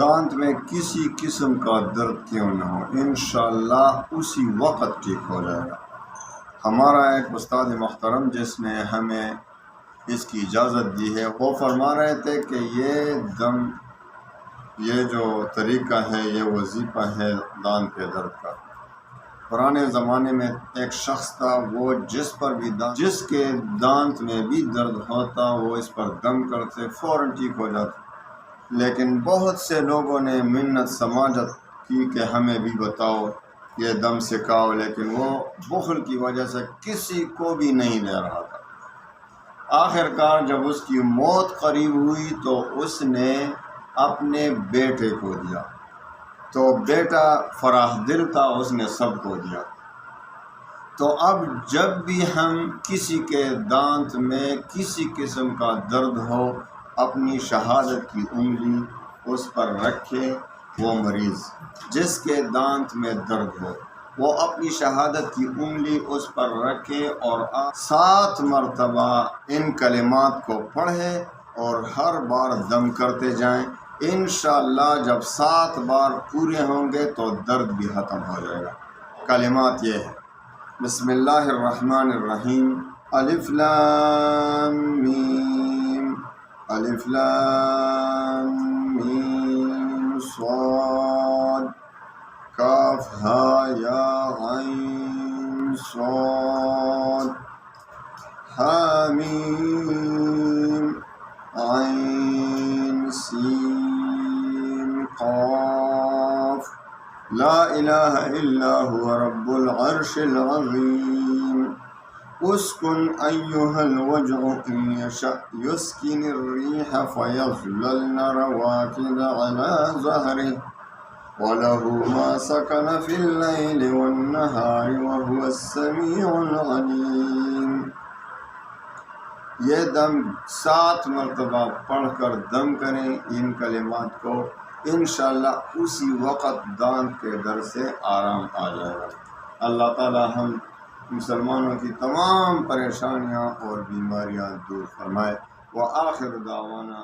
دانت میں کسی قسم کا درد کیوں نہ ہو، انشاءاللہ اسی وقت ٹھیک ہو جائے گا۔ ہمارا ایک استاد محترم جس نے ہمیں اس کی اجازت دی ہے، وہ فرما رہے تھے کہ یہ جو طریقہ ہے، یہ وظیفہ ہے دانت کے درد کا۔ پرانے زمانے میں ایک شخص تھا، وہ جس کے دانت میں بھی درد ہوتا وہ اس پر دم کرتے، فوراً ٹھیک ہو جاتا۔ لیکن بہت سے لوگوں نے منت سماجت کی کہ ہمیں بھی بتاؤ، یہ دم سکھاؤ، لیکن وہ بخل کی وجہ سے کسی کو بھی نہیں دے رہا تھا۔ آخرکار جب اس کی موت قریب ہوئی تو اس نے اپنے بیٹے کو دیا، تو بیٹا فراخ دل تھا، اس نے سب کو دیا۔ تو اب جب بھی ہم کسی کے دانت میں کسی قسم کا درد ہو، اپنی شہادت کی انگلی اس پر رکھے۔ وہ مریض جس کے دانت میں درد ہو، وہ اپنی شہادت کی انگلی اس پر رکھے اور 7 مرتبہ ان کلمات کو پڑھے اور ہر بار دم کرتے جائیں۔ انشاءاللہ جب 7 بار پورے ہوں گے تو درد بھی ختم ہو جائے گا۔ کلمات یہ ہے: بسم اللہ الرحمن الرحیم، الف لام میم، الف لام میم صاد، کاف ہا یا عین صاد، حامیم عین سین قاف، لا الہ الا هو رب العرش العظیم، اسکن ایہا الوجع ان یشأ یسکن الریح فیظللن رواکد علی ظہرہ، وَلَهُ مَا سَكَنَ فِي اللَّيْلِ وَالنَّهَارِ وَهُوَ السَّمِيعُ الْعَلِيمُ۔ یہ دم 7 مرتبہ پڑھ کر دم کریں ان کلمات کو، انشاءاللہ اسی وقت دانت کے درد سے آرام آ جائے گا۔ اللہ تعالی ہم مسلمانوں کی تمام پریشانیاں اور بیماریاں دور فرمائے۔ وآخر دعوانا